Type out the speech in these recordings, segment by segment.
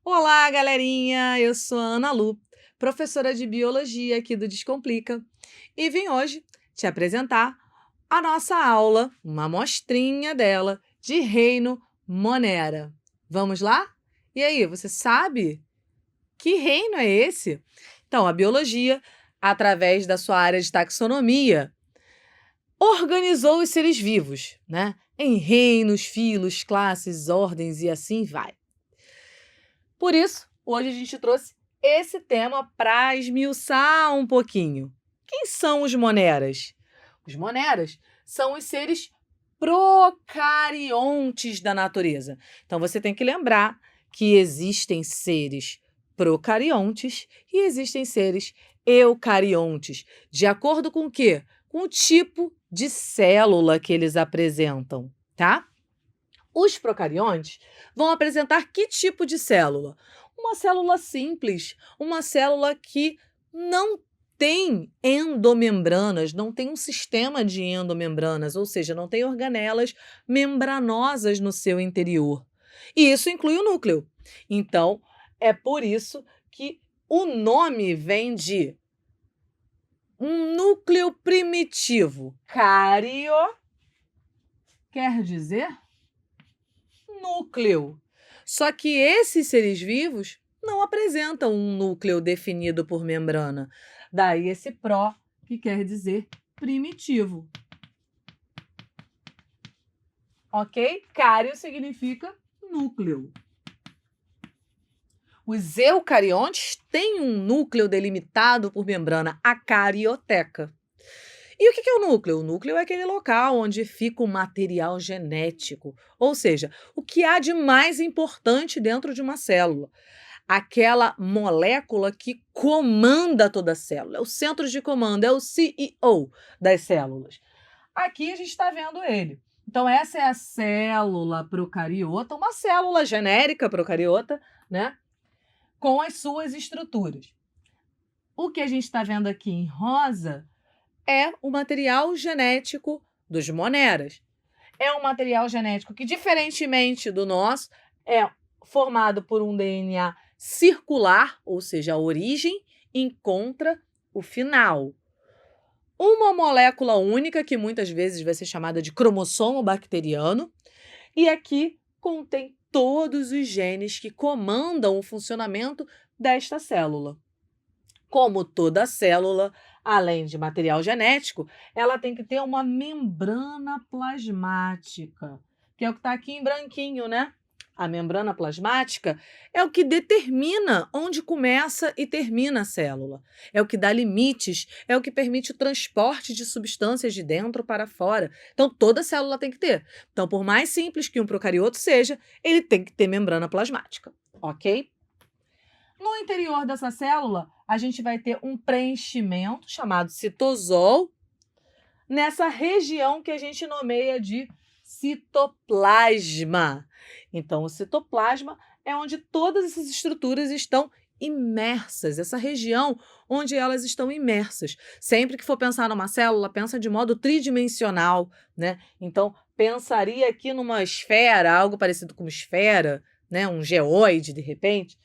Olá, galerinha! Eu sou a Ana Lu, professora de Biologia aqui do Descomplica, e vim hoje te apresentar a nossa aula, uma amostrinha dela, de reino Monera. Vamos lá? E aí, você sabe que reino é esse? Então, a biologia, através da sua área de taxonomia, organizou os seres vivos, né? Em reinos, filos, classes, ordens e assim vai. Por isso, hoje a gente trouxe esse tema para esmiuçar um pouquinho. Quem são os moneras? Os moneras são os seres procariontes da natureza. Então, você tem que lembrar que existem seres procariontes e existem seres eucariontes. De acordo com o quê? Com o tipo de célula que eles apresentam, tá? Os procariontes vão apresentar que tipo de célula? Uma célula simples, uma célula que não tem endomembranas, não tem um sistema de endomembranas, ou seja, não tem organelas membranosas no seu interior. E isso inclui o núcleo. Então, é por isso que o nome vem de um núcleo primitivo. Cario quer dizer núcleo. Só que esses seres vivos não apresentam um núcleo definido por membrana. Daí esse pró, que quer dizer primitivo. Ok? Cário significa núcleo. Os eucariontes têm um núcleo delimitado por membrana, a carioteca. E o que é o núcleo? O núcleo é aquele local onde fica o material genético, ou seja, o que há de mais importante dentro de uma célula. Aquela molécula que comanda toda a célula, é o centro de comando, é o CEO das células. Aqui a gente está vendo ele. Então, essa é a célula procariota, uma célula genérica procariota, né? Com as suas estruturas. O que a gente está vendo aqui em rosa é o material genético dos moneras. É um material genético que, diferentemente do nosso, é formado por um DNA circular, ou seja, a origem encontra o final. Uma molécula única, que muitas vezes vai ser chamada de cromossomo bacteriano, e aqui contém todos os genes que comandam o funcionamento desta célula. Como toda célula, além de material genético, ela tem que ter uma membrana plasmática, que é o que está aqui em branquinho, né? A membrana plasmática é o que determina onde começa e termina a célula. É o que dá limites, é o que permite o transporte de substâncias de dentro para fora. Então, toda célula tem que ter. Então, por mais simples que um procarioto seja, ele tem que ter membrana plasmática, ok? No interior dessa célula, a gente vai ter um preenchimento chamado citosol, nessa região que a gente nomeia de citoplasma. Então, o citoplasma é onde todas essas estruturas estão imersas, essa região onde elas estão imersas. Sempre que for pensar numa célula, pensa de modo tridimensional, né? Então, pensaria aqui numa esfera, algo parecido com uma esfera, né? Um geóide, de repente,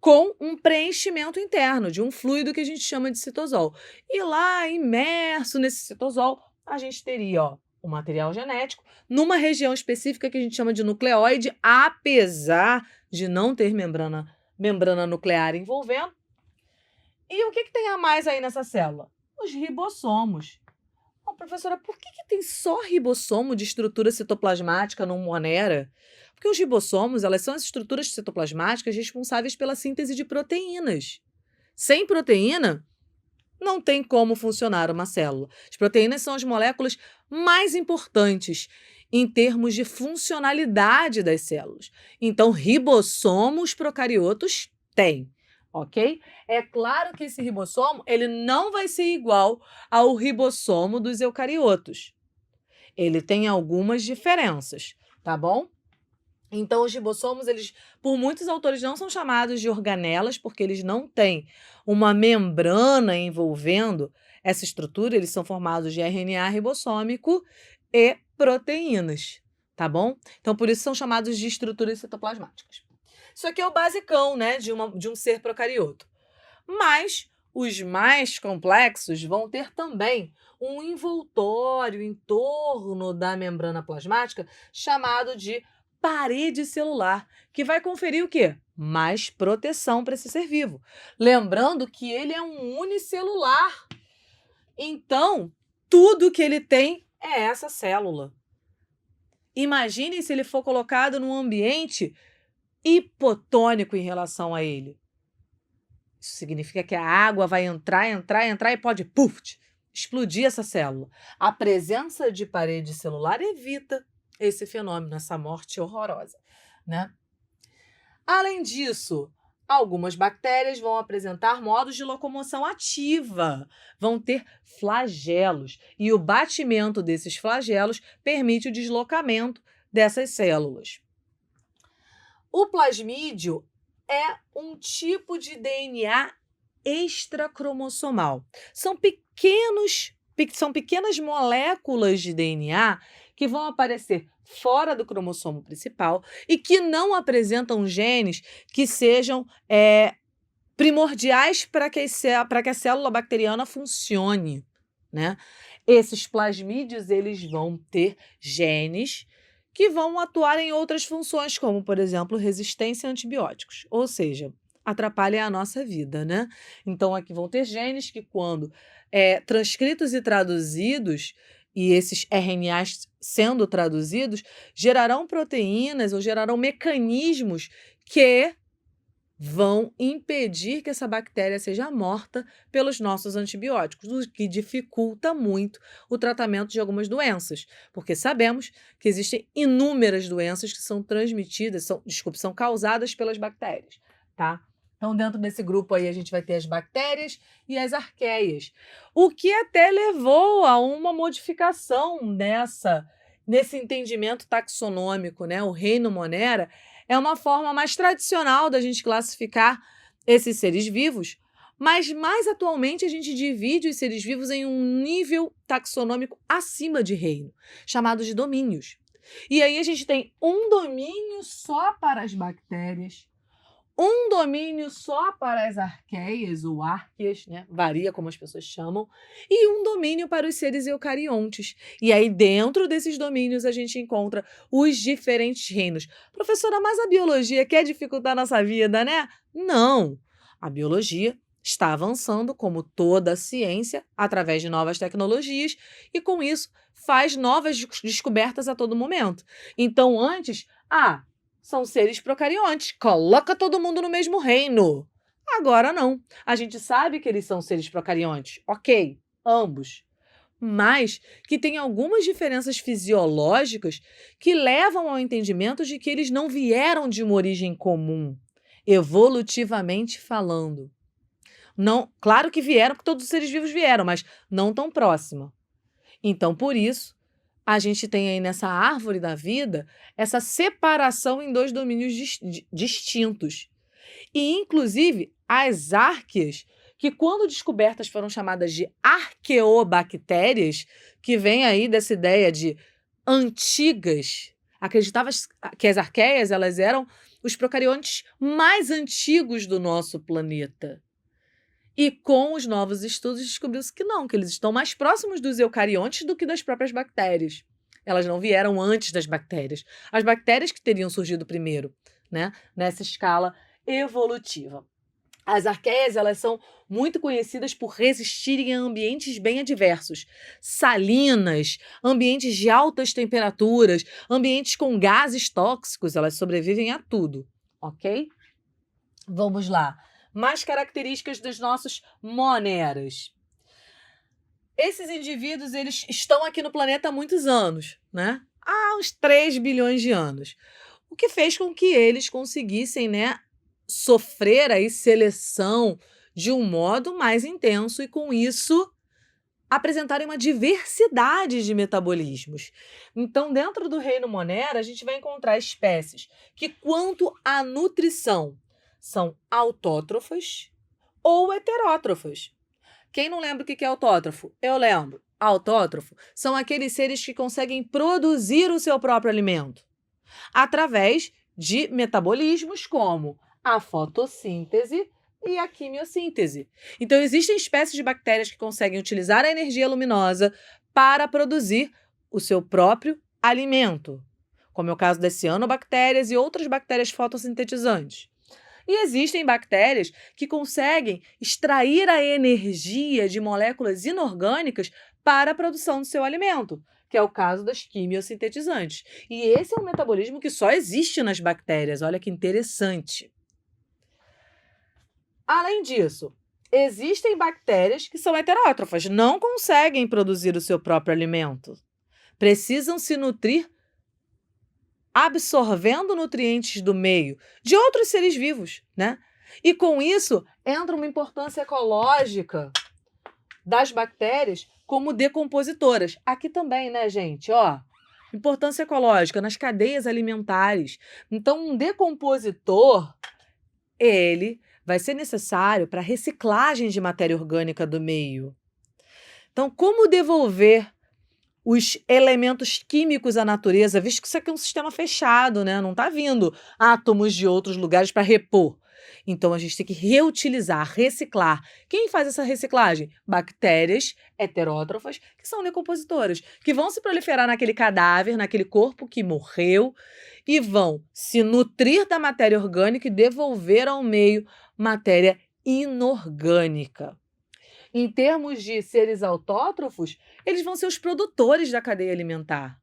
com um preenchimento interno de um fluido que a gente chama de citosol. E lá, imerso nesse citosol, a gente teria, o material genético numa região específica que a gente chama de nucleóide, apesar de não ter membrana nuclear envolvendo. E o que tem a mais aí nessa célula? Os ribossomos. Bom, professora, por que tem só ribossomo de estrutura citoplasmática num monera? Porque os ribossomos, elas são as estruturas citoplasmáticas responsáveis pela síntese de proteínas. Sem proteína, não tem como funcionar uma célula. As proteínas são as moléculas mais importantes em termos de funcionalidade das células. Então, ribossomos procariotos têm, ok? É claro que esse ribossomo ele não vai ser igual ao ribossomo dos eucariotos. Ele tem algumas diferenças, tá bom? Então, os ribossomos, eles, por muitos autores, não são chamados de organelas, porque eles não têm uma membrana envolvendo essa estrutura, eles são formados de RNA ribossômico e proteínas, tá bom? Então, por isso são chamados de estruturas citoplasmáticas. Isso aqui é o basicão, né, de um ser procarioto. Mas os mais complexos vão ter também um envoltório em torno da membrana plasmática chamado de parede celular, que vai conferir o quê? Mais proteção para esse ser vivo. Lembrando que ele é um unicelular. Então, tudo que ele tem é essa célula. Imaginem se ele for colocado num ambiente hipotônico em relação a ele. Isso significa que a água vai entrar e pode, puf, explodir essa célula. A presença de parede celular evita esse fenômeno, essa morte horrorosa, né? Além disso, algumas bactérias vão apresentar modos de locomoção ativa, vão ter flagelos, e o batimento desses flagelos permite o deslocamento dessas células. O plasmídio é um tipo de DNA extracromossomal. São pequenas moléculas de DNA que vão aparecer fora do cromossomo principal e que não apresentam genes que sejam primordiais para que a célula bacteriana funcione, né? Esses plasmídios, eles vão ter genes que vão atuar em outras funções, como, por exemplo, resistência a antibióticos, ou seja, atrapalha a nossa vida, né? Então, aqui vão ter genes que, quando transcritos e traduzidos, e esses RNAs sendo traduzidos, gerarão proteínas ou gerarão mecanismos que vão impedir que essa bactéria seja morta pelos nossos antibióticos, o que dificulta muito o tratamento de algumas doenças, porque sabemos que existem inúmeras doenças que são transmitidas, são causadas pelas bactérias, tá? Então, dentro desse grupo aí, a gente vai ter as bactérias e as arqueias, o que até levou a uma modificação nesse entendimento taxonômico, né? O reino Monera é uma forma mais tradicional da gente classificar esses seres vivos, mas mais atualmente a gente divide os seres vivos em um nível taxonômico acima de reino, chamado de domínios. E aí a gente tem um domínio só para as bactérias, um domínio só para as arqueias ou árqueas, né? Varia como as pessoas chamam, e um domínio para os seres eucariontes. E aí, dentro desses domínios, a gente encontra os diferentes reinos. Professora, mas a biologia quer dificultar a nossa vida, né? Não! A biologia está avançando, como toda a ciência, através de novas tecnologias, e com isso faz novas descobertas a todo momento. Então, antes, são seres procariontes, coloca todo mundo no mesmo reino. Agora não. A gente sabe que eles são seres procariontes, ok, ambos. Mas que tem algumas diferenças fisiológicas que levam ao entendimento de que eles não vieram de uma origem comum, evolutivamente falando. Não, claro que vieram, porque todos os seres vivos vieram, mas não tão próxima. Então, por isso, a gente tem aí nessa árvore da vida essa separação em dois domínios distintos. E, inclusive, as árqueas, que quando descobertas foram chamadas de arqueobactérias, que vem aí dessa ideia de antigas. Acreditava que as arqueias elas eram os procariontes mais antigos do nosso planeta. E com os novos estudos descobriu-se que não, que eles estão mais próximos dos eucariontes do que das próprias bactérias. Elas não vieram antes das bactérias. As bactérias que teriam surgido primeiro, né, nessa escala evolutiva. As arqueias, elas são muito conhecidas por resistirem a ambientes bem adversos. Salinas, ambientes de altas temperaturas, ambientes com gases tóxicos, elas sobrevivem a tudo, ok? Vamos lá. Mais características dos nossos moneras. Esses indivíduos, eles estão aqui no planeta há muitos anos, né? Há uns 3 bilhões de anos. O que fez com que eles conseguissem, né, sofrer aí seleção de um modo mais intenso e, com isso, apresentarem uma diversidade de metabolismos. Então, dentro do reino Monera, a gente vai encontrar espécies que, quanto à nutrição, são autótrofas ou heterótrofas. Quem não lembra o que é autótrofo? Eu lembro. Autótrofo são aqueles seres que conseguem produzir o seu próprio alimento através de metabolismos como a fotossíntese e a quimiossíntese. Então, existem espécies de bactérias que conseguem utilizar a energia luminosa para produzir o seu próprio alimento, como é o caso das cianobactérias e outras bactérias fotossintetizantes. E existem bactérias que conseguem extrair a energia de moléculas inorgânicas para a produção do seu alimento, que é o caso das quimiosintetizantes. E esse é um metabolismo que só existe nas bactérias. Olha que interessante. Além disso, existem bactérias que são heterótrofas, não conseguem produzir o seu próprio alimento. Precisam se nutrir absorvendo nutrientes do meio, de outros seres vivos, né? E com isso, entra uma importância ecológica das bactérias como decompositoras. Aqui também, né, gente? Ó, importância ecológica nas cadeias alimentares. Então, um decompositor, ele vai ser necessário para a reciclagem de matéria orgânica do meio. Então, como devolver os elementos químicos à natureza, visto que isso aqui é um sistema fechado, né? Não está vindo átomos de outros lugares para repor. Então, a gente tem que reutilizar, reciclar. Quem faz essa reciclagem? Bactérias heterótrofas, que são decompositoras, que vão se proliferar naquele cadáver, naquele corpo que morreu, e vão se nutrir da matéria orgânica e devolver ao meio matéria inorgânica. Em termos de seres autótrofos, eles vão ser os produtores da cadeia alimentar.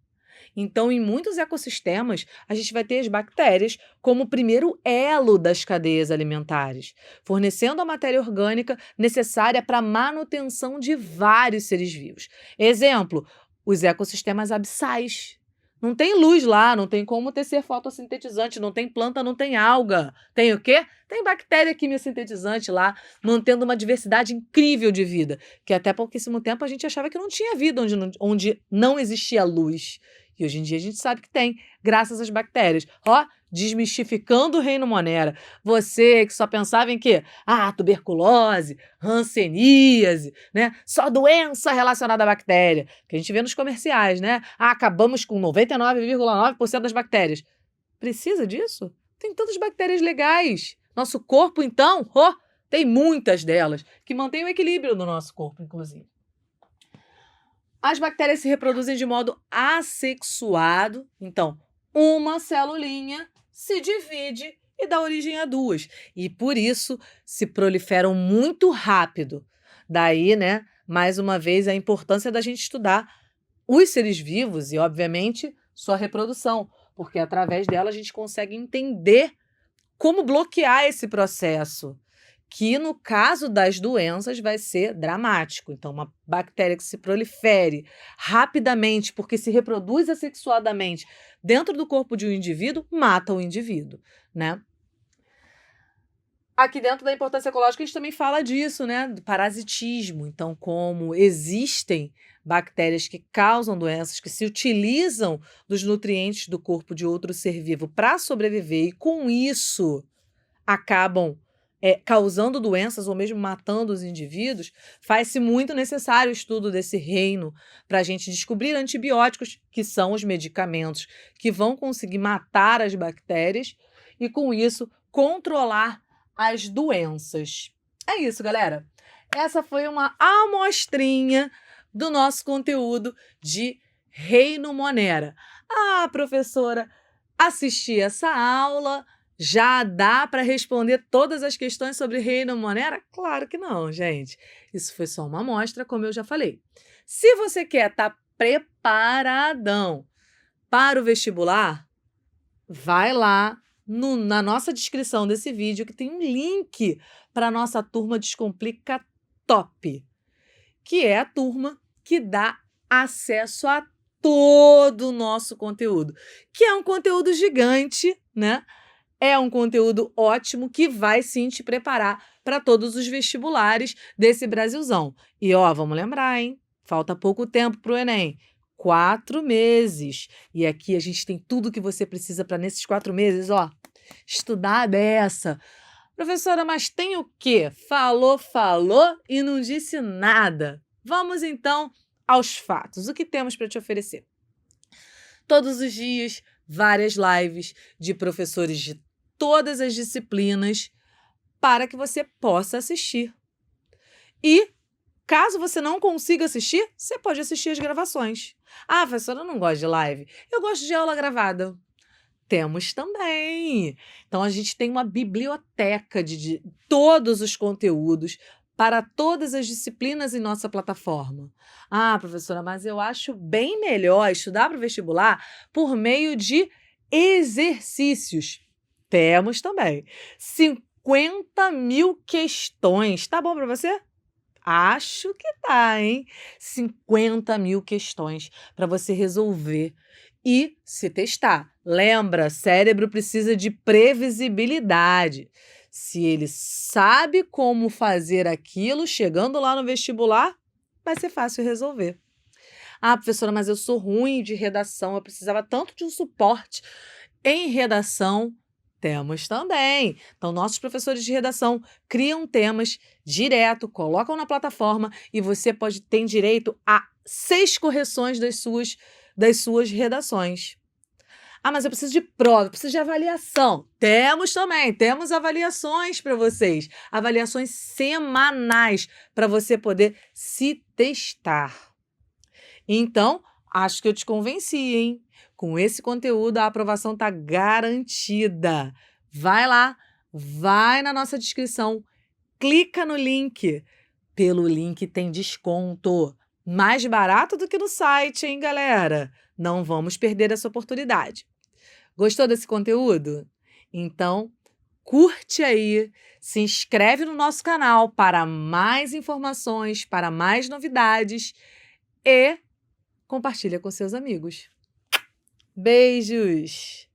Então, em muitos ecossistemas, a gente vai ter as bactérias como o primeiro elo das cadeias alimentares, fornecendo a matéria orgânica necessária para a manutenção de vários seres vivos. Exemplo, os ecossistemas abissais. Não tem luz lá, não tem como ter ser fotossintetizante, não tem planta, não tem alga. Tem o quê? Tem bactéria quimiosintetizante lá, mantendo uma diversidade incrível de vida, que até pouquíssimo tempo a gente achava que não tinha vida onde não existia luz. E hoje em dia a gente sabe que tem, graças às bactérias. Ó, desmistificando o reino Monera. Você que só pensava em quê? Ah, tuberculose, hanseníase, né? Só doença relacionada à bactéria. Que a gente vê nos comerciais, né? Ah, acabamos com 99,9% das bactérias. Precisa disso? Tem tantas bactérias legais. Nosso corpo, então, tem muitas delas, que mantêm o equilíbrio do nosso corpo, inclusive. As bactérias se reproduzem de modo assexuado. Então, uma celulinha se divide e dá origem a duas. E por isso se proliferam muito rápido. Daí, né, mais uma vez, a importância da gente estudar os seres vivos e, obviamente, sua reprodução, porque através dela a gente consegue entender como bloquear esse processo, que no caso das doenças vai ser dramático. Então, uma bactéria que se prolifere rapidamente, porque se reproduz assexuadamente dentro do corpo de um indivíduo, mata o indivíduo, né? Aqui dentro da importância ecológica a gente também fala disso, né? Do parasitismo. Então, como existem bactérias que causam doenças, que se utilizam dos nutrientes do corpo de outro ser vivo para sobreviver e com isso acabam causando doenças ou mesmo matando os indivíduos, faz-se muito necessário o estudo desse reino para a gente descobrir antibióticos, que são os medicamentos que vão conseguir matar as bactérias e, com isso, controlar as doenças. É isso, galera. Essa foi uma amostrinha do nosso conteúdo de Reino Monera. Ah, professora, assisti essa aula. Já dá para responder todas as questões sobre Reino Monera? Claro que não, gente. Isso foi só uma amostra, como eu já falei. Se você quer estar preparadão para o vestibular, vai lá na nossa descrição desse vídeo que tem um link para a nossa turma Descomplica Top, que é a turma que dá acesso a todo o nosso conteúdo, que é um conteúdo gigante, né? É um conteúdo ótimo que vai sim te preparar para todos os vestibulares desse Brasilzão. E ó, vamos lembrar, hein? Falta pouco tempo para o Enem. 4 meses. E aqui a gente tem tudo que você precisa para nesses 4 meses, ó, estudar a beça. Professora, mas tem o quê? Falou e não disse nada. Vamos então aos fatos. O que temos para te oferecer? Todos os dias várias lives de professores de todas as disciplinas para que você possa assistir. E, caso você não consiga assistir, você pode assistir as gravações. Ah, professora, eu não gosto de live. Eu gosto de aula gravada. Temos também. Então, a gente tem uma biblioteca de todos os conteúdos para todas as disciplinas em nossa plataforma. Ah, professora, mas eu acho bem melhor estudar para o vestibular por meio de exercícios. Temos também. 50.000 questões. Tá bom para você? Acho que tá, hein? 50.000 questões para você resolver e se testar. Lembra, cérebro precisa de previsibilidade. Se ele sabe como fazer aquilo, chegando lá no vestibular, vai ser fácil resolver. Ah, professora, mas eu sou ruim de redação, eu precisava tanto de um suporte em redação. Temos também. Então, nossos professores de redação criam temas direto, colocam na plataforma e você pode ter direito a 6 correções das suas redações. Ah, mas eu preciso de prova, eu preciso de avaliação. Temos também, temos avaliações para vocês. Avaliações semanais para você poder se testar. Então, acho que eu te convenci, hein? Com esse conteúdo, a aprovação está garantida. Vai lá, vai na nossa descrição, clica no link. Pelo link tem desconto. Mais barato do que no site, hein, galera? Não vamos perder essa oportunidade. Gostou desse conteúdo? Então, curte aí, se inscreve no nosso canal para mais informações, para mais novidades e compartilha com seus amigos. Beijos!